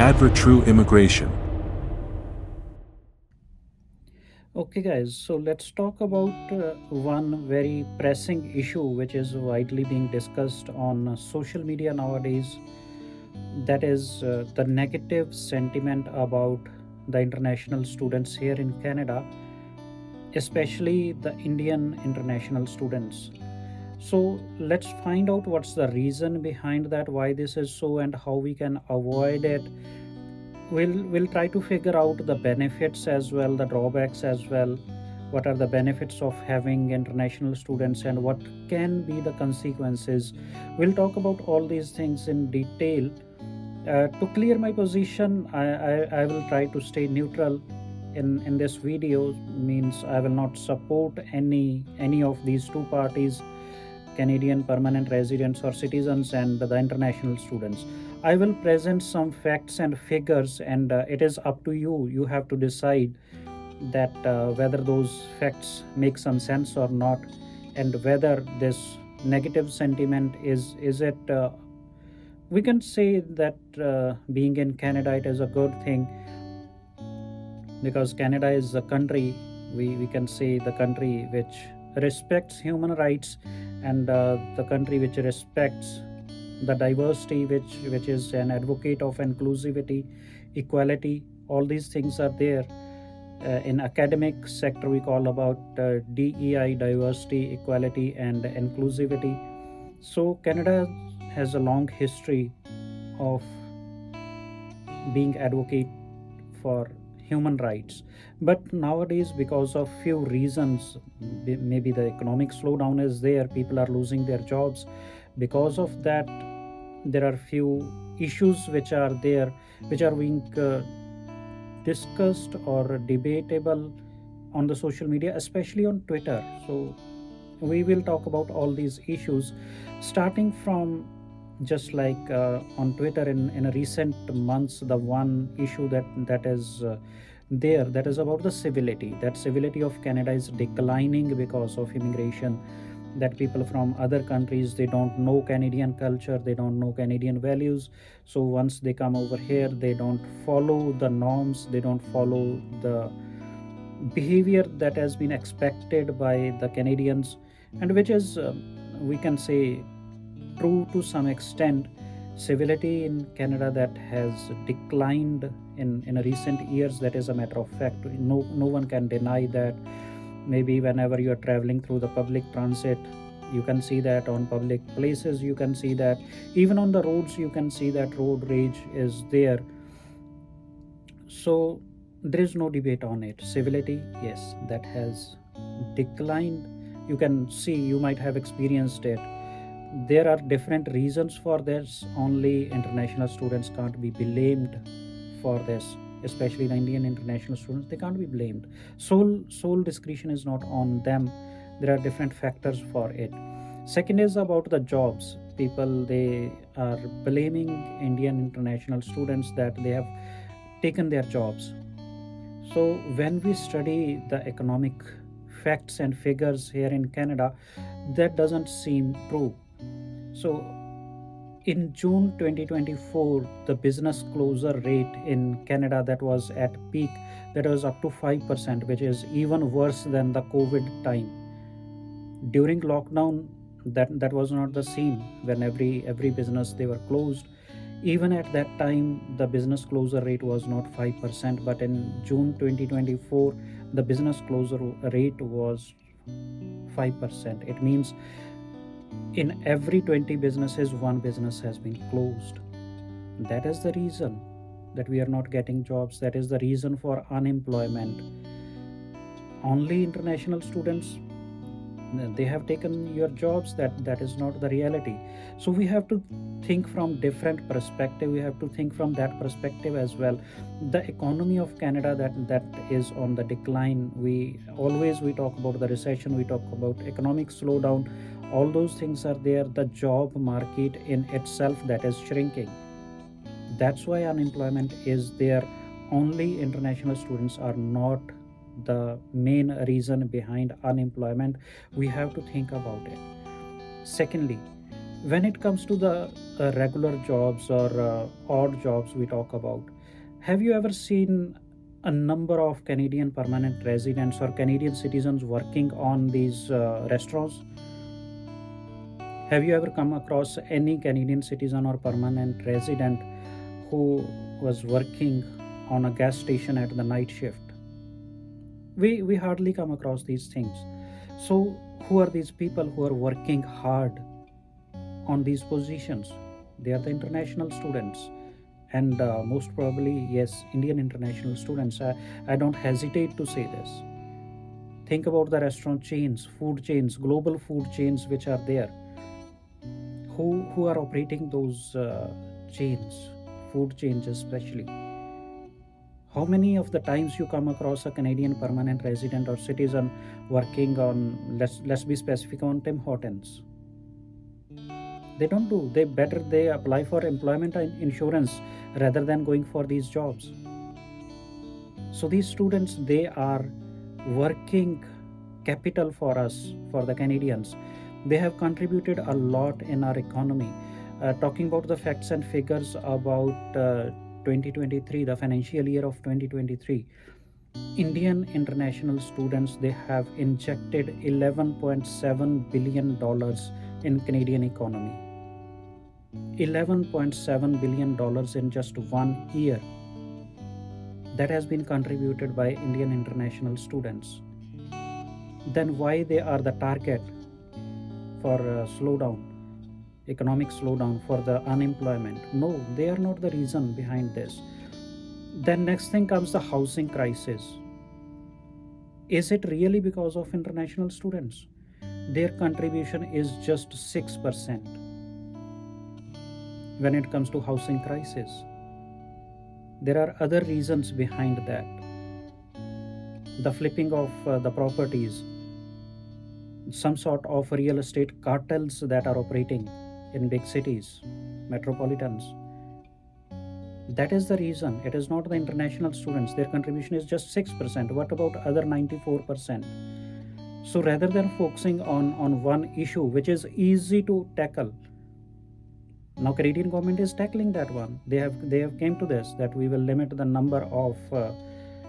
Adver True Immigration. Okay, guys, so let's talk about one very pressing issue which is widely being discussed on social media nowadays. That is the negative sentiment about the international students here in Canada, especially the Indian international students. So let's find out what's the reason behind that, why this is so, and how we can avoid it. We'll try to figure out the benefits as well, the drawbacks as well. What are the benefits of having international students and what can be the consequences? We'll talk about all these things in detail. To clear my position, I will try to stay neutral in this video. Means I will not support any of these two parties, Canadian permanent residents or citizens and the international students. I will present some facts and figures, and it is up to you. You have to decide that whether those facts make some sense or not, and whether this negative sentiment is it. We can say that being in Canada, it is a good thing because Canada is a country. We can say the country which respects human rights, and the country which respects the diversity, which is an advocate of inclusivity, equality. All these things are there. In academic sector, we call about DEI, diversity, equality, and inclusivity. So Canada has a long history of being advocate for human rights, but nowadays, because of few reasons, maybe the economic slowdown is there, people are losing their jobs. Because of that, there are few issues which are there, which are being discussed or debatable on the social media, especially on Twitter. So we will talk about all these issues, starting from just like on Twitter in a recent months. The one issue that is there, that is about the civility. That civility of Canada is declining because of immigration. That people from other countries, they don't know Canadian culture, they don't know Canadian values. So once they come over here, they don't follow the norms, they don't follow the behavior that has been expected by the Canadians, and which is we can say true to some extent. Civility in Canada that has declined in a recent years, that is a matter of fact. No one can deny that. Maybe whenever you are traveling through the public transit, you can see that. On public places, you can see that. Even on the roads, you can see that road rage is there. So there is no debate on it. Civility, yes, that has declined. You can see, you might have experienced it. There are different reasons for this. Only international students can't be blamed for this, especially the Indian international students. They can't be blamed. Sole discretion is not on them. There are different factors for it. Second is about the jobs. People, they are blaming Indian international students that they have taken their jobs. So when we study the economic facts and figures here in Canada, that doesn't seem true. So in June 2024, the business closure rate in Canada, that was at peak, that was up to 5%, which is even worse than the COVID time. During lockdown, that was not the scene. When every business, they were closed. Even at that time, the business closure rate was not 5%, but in June 2024, the business closure rate was 5%. It means in every 20 businesses, one business has been closed. That is the reason that we are not getting jobs. That is the reason for unemployment. Only international students, they have taken your jobs. That is not the reality. So we have to think from different perspective. We have to think from that perspective as well. The economy of Canada, that is on the decline. We talk about the recession, we talk about economic slowdown. All those things are there. The job market in itself, that is shrinking. That's why unemployment is there. Only international students are not the main reason behind unemployment. We have to think about it. Secondly, When it comes to the regular jobs or odd jobs we talk about, have you ever seen a number of Canadian permanent residents or Canadian citizens working on these restaurants? Have you ever come across any Canadian citizen or permanent resident who was working on a gas station at the night shift? We hardly come across these things. So who are these people who are working hard on these positions? They are the international students, and most probably, yes, Indian international students. I don't hesitate to say this. Think about the restaurant chains, food chains, global food chains which are there. Who are operating those chains, food chains especially? How many of the times you come across a Canadian permanent resident or citizen working on, let's be specific, on Tim Hortons? They don't do. They apply for employment insurance rather than going for these jobs. So these students, they are working capital for us, for the Canadians. They have contributed a lot in our economy. Talking about the facts and figures about 2023, the financial year of 2023, Indian international students, they have injected $11.7 billion in Canadian economy. $11.7 billion in just 1 year. That has been contributed by Indian international students. Then why they are the target for slowdown, economic slowdown, for the unemployment? No, they are not the reason behind this. Then next thing comes the housing crisis. Is it really because of international students? Their contribution is just 6% when it comes to housing crisis. There are other reasons behind that. The flipping of the properties, some sort of real estate cartels that are operating in big cities, metropolitans. That is the reason. It is not the international students. Their contribution is just 6%. What about other 94%? So rather than focusing on one issue which is easy to tackle, now Canadian government is tackling that one. They have came to this, that we will limit the number of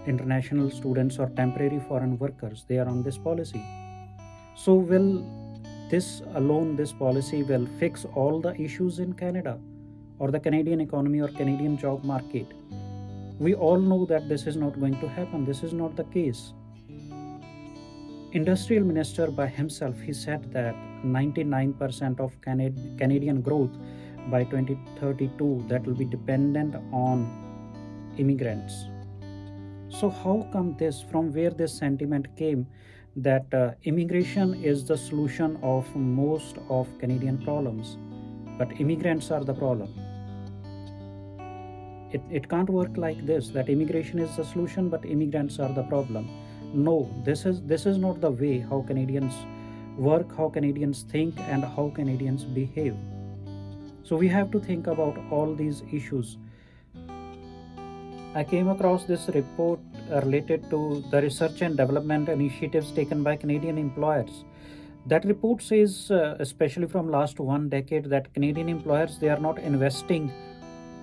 international students or temporary foreign workers. They are on this policy. So will this policy will fix all the issues in Canada or the Canadian economy or Canadian job market? We all know that this is not going to happen. This is not the case. Industrial minister by himself, he said that 99% of Canadian growth by 2032, that will be dependent on immigrants. So how come this, from where this sentiment came, that immigration is the solution of most of Canadian problems, but immigrants are the problem? It can't work like this, that immigration is the solution but immigrants are the problem. No, this is not the way how Canadians work, how Canadians think, and how Canadians behave. So we have to think about all these issues. I came across this report related to the research and development initiatives taken by Canadian employers. That report says, especially from last 1 decade, that Canadian employers, they are not investing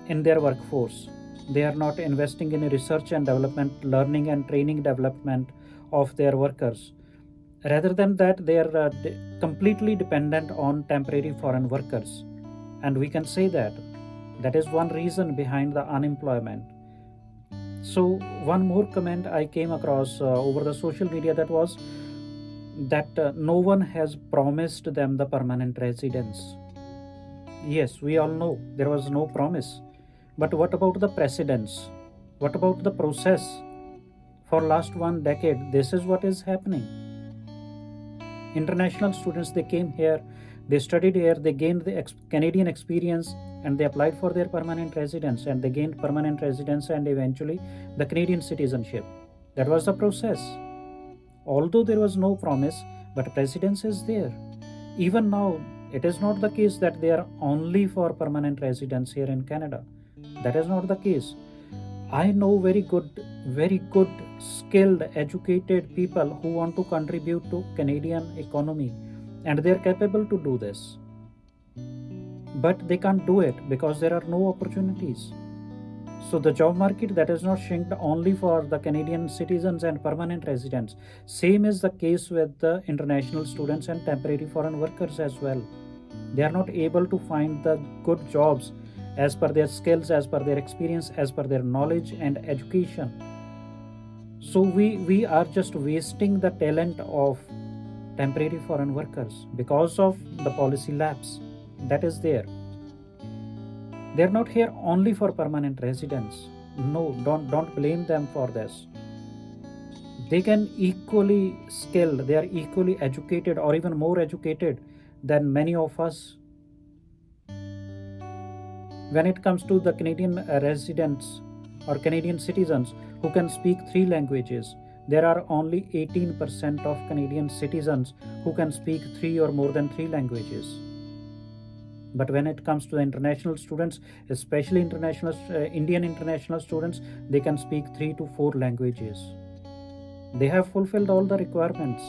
in their workforce. They are not investing in research and development, learning and training development of their workers. Rather than that, they are completely dependent on temporary foreign workers. And we can say that is one reason behind the unemployment. So one more comment I came across over the social media, that was that no one has promised them the permanent residence. Yes, we all know there was no promise. But what about the precedents? What about the process? For last 1 decade, this is what is happening. International students, they came here, they studied here, they gained the Canadian experience, and they applied for their permanent residence, and they gained permanent residence and eventually the Canadian citizenship. That was the process. Although there was no promise, but precedence is there. Even now, it is not the case that they are only for permanent residence here in Canada. That is not the case. I know very good, skilled, educated people who want to contribute to Canadian economy, and they are capable to do this. but they can't do it because there are no opportunities. So the job market that is not shrinked only for the Canadian citizens and permanent residents. Same is the case with the international students and temporary foreign workers as well. They are not able to find the good jobs as per their skills, as per their experience, as per their knowledge and education. So we are just wasting the talent of temporary foreign workers because of the policy lapse that is there. They're not here only for permanent residents. No, don't blame them for this. They can equally skilled, they are equally educated or even more educated than many of us. When it comes to the Canadian residents or Canadian citizens who can speak 3 languages, there are only 18% of Canadian citizens who can speak 3 or more than 3 languages. But when it comes to the international students, especially Indian international students, they can speak 3 to 4 languages. They have fulfilled all the requirements.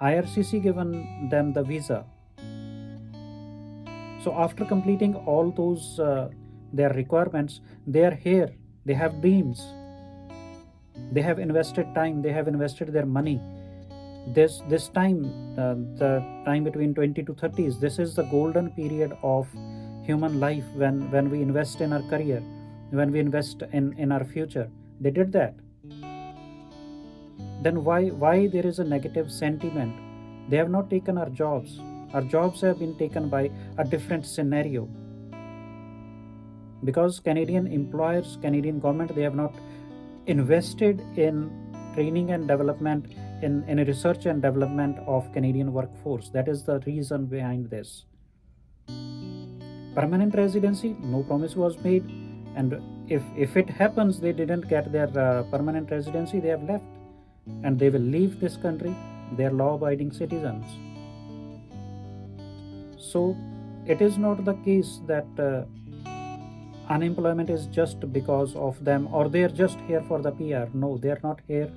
IRCC given them the visa. So after completing all those their requirements, they are here. They have dreams. They have invested time. They have invested their money. This time, the time between 20 to 30s, this is the golden period of human life when we invest in our career, when we invest in our future. They did that. Then why there is a negative sentiment? They have not taken our jobs. Our jobs have been taken by a different scenario. Because Canadian employers, Canadian government, they have not invested in training and development, in research and development of Canadian workforce. That is the reason behind this. Permanent residency, no promise was made, and if it happens they didn't get their permanent residency, they have left and they will leave this country. They are law-abiding citizens. So it is not the case that unemployment is just because of them or they are just here for the PR. No, they are not here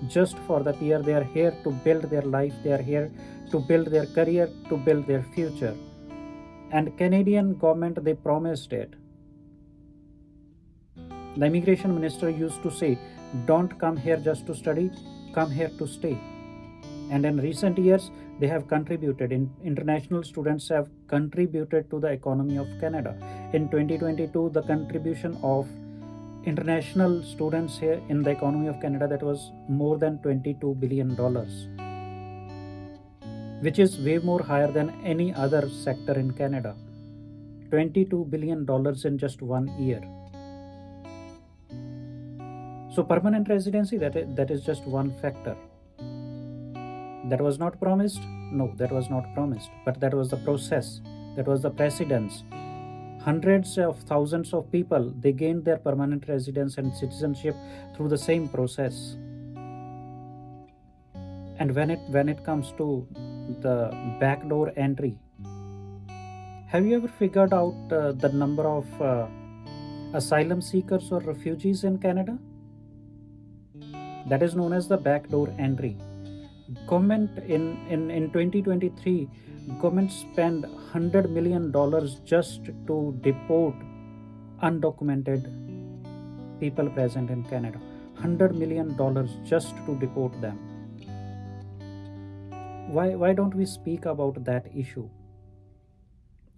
just for the PR. They are here to build their life. They are here to build their career, to build their future. And Canadian government, they promised it. The immigration minister used to say, don't come here just to study, come here to stay. And in recent years, they have contributed. International students have contributed to the economy of Canada. In 2022, the contribution of international students here in the economy of Canada, that was more than $22 billion, which is way more higher than any other sector in Canada. $22 billion in just 1 year. So permanent residency, that is just one factor. That was not promised? No, that was not promised. But that was the process. That was the precedence. Hundreds of thousands of people, they gained their permanent residence and citizenship through the same process. And when it comes to the backdoor entry, have you ever figured out the number of asylum seekers or refugees in Canada? That is known as the backdoor entry. Government in 2023, government spent $100 million just to deport undocumented people present in Canada. $100 million just to deport them. Why don't we speak about that issue?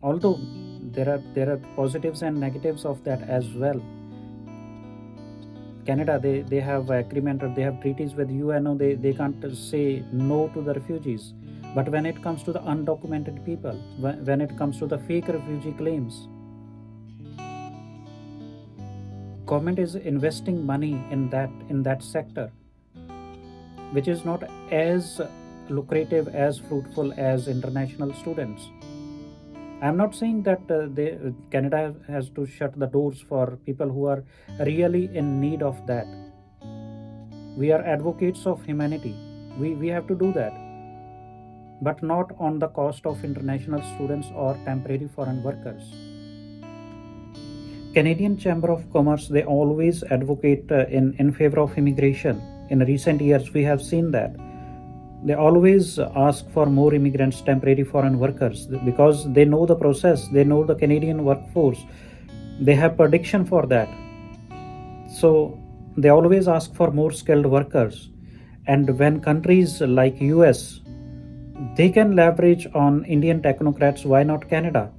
Although there are positives and negatives of that as well. Canada, they have agreement or they have treaties with UNO. They can't say no to the refugees. But when it comes to the undocumented people, when it comes to the fake refugee claims, government is investing money in that sector, which is not as lucrative, as fruitful as international students. I'm not saying that Canada has to shut the doors for people who are really in need of that. We are advocates of humanity. We have to do that. But not on the cost of international students or temporary foreign workers. Canadian Chamber of Commerce, they always advocate in favor of immigration. In recent years, we have seen that. They always ask for more immigrants, temporary foreign workers, because they know the process, they know the Canadian workforce, they have prediction for that. So they always ask for more skilled workers. And when countries like US, they can leverage on Indian technocrats, why not Canada?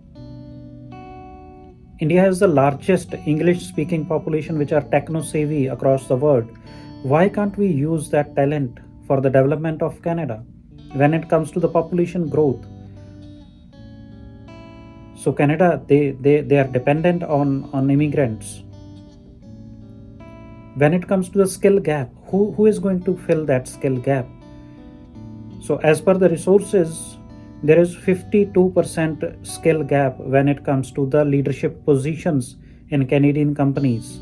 India has the largest English speaking population which are techno savvy across the world. Why can't we use that talent for the development of Canada when it comes to the population growth? So Canada, they are dependent on immigrants. When it comes to the skill gap, who is going to fill that skill gap? So as per the resources, there is 52% skill gap when it comes to the leadership positions in Canadian companies.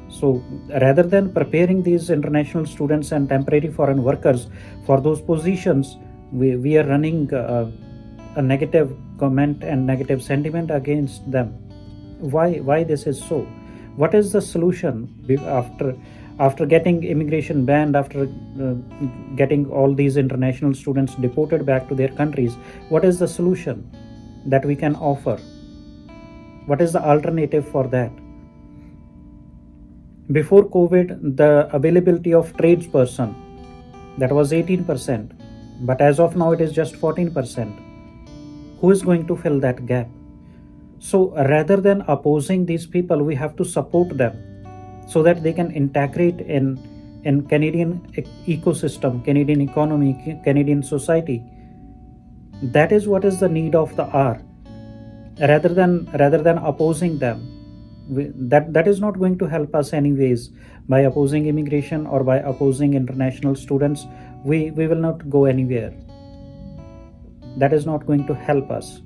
So rather than preparing these international students and temporary foreign workers for those positions, we are running a negative comment and negative sentiment against them. Why this is so? What is the solution after getting immigration banned, after getting all these international students deported back to their countries? What is the solution that we can offer? What is the alternative for that? Before COVID, the availability of tradesperson, that was 18%, but as of now it is just 14%. Who is going to fill that gap? So rather than opposing these people, we have to support them so that they can integrate in Canadian ecosystem, Canadian economy, Canadian society. That is what is the need of the hour. Rather than opposing them, that is not going to help us anyways. By opposing immigration or by opposing international students, we will not go anywhere. That is not going to help us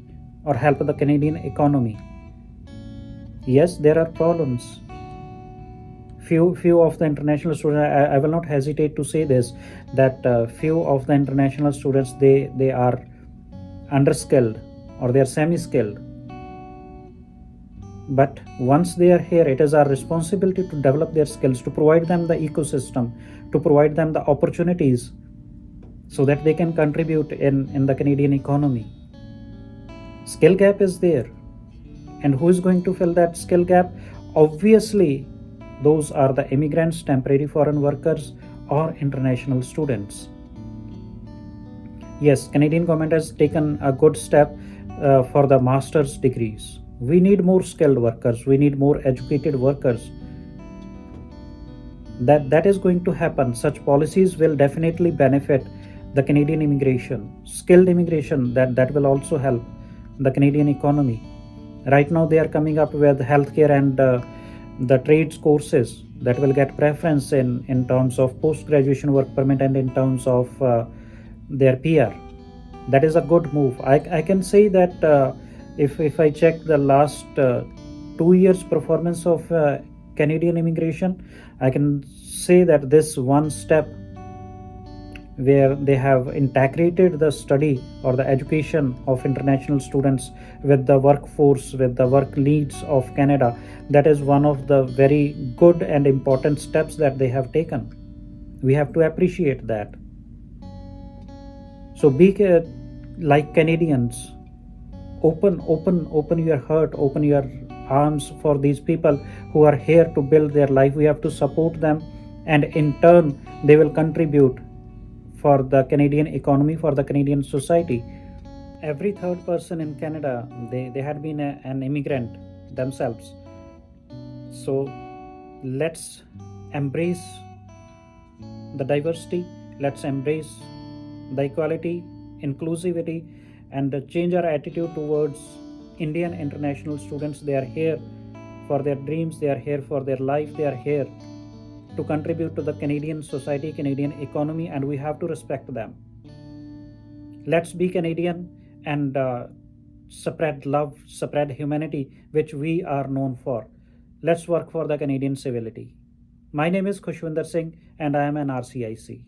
or help the Canadian economy. Yes, there are problems. Few of the international students, I will not hesitate to say this, that few of the international students, they are underskilled or they are semi-skilled. But once they are here, it is our responsibility to develop their skills, to provide them the ecosystem, to provide them the opportunities so that they can contribute in the Canadian economy. Skill gap is there. And who is going to fill that skill gap? Obviously, those are the immigrants, temporary foreign workers, or international students. Yes, Canadian government has taken a good step for the master's degrees. We need more skilled workers. We need more educated workers. That is going to happen. Such policies will definitely benefit the Canadian immigration, skilled immigration. That will also help the Canadian economy. Right now, they are coming up with healthcare and the trades courses that will get preference in terms of post-graduation work permit and in terms of their PR. That is a good move. I can say that if I check the last 2 years performance of Canadian immigration, I can say that this one step where they have integrated the study or the education of international students with the workforce, with the work needs of Canada, that is one of the very good and important steps that they have taken. We have to appreciate that. So be like Canadians, open your heart, open your arms for these people who are here to build their life. We have to support them, and in turn they will contribute for the Canadian economy, for the Canadian society. Every third person in Canada, they had been an immigrant themselves. So let's embrace the diversity, let's embrace the equality, inclusivity, and change our attitude towards Indian international students. They are here for their dreams, they are here for their life, they are here to contribute to the Canadian society, Canadian economy, and we have to respect them. Let's be Canadian and spread love, spread humanity, which we are known for. Let's work for the Canadian civility. My name is Khushwinder Singh, and I am an RCIC.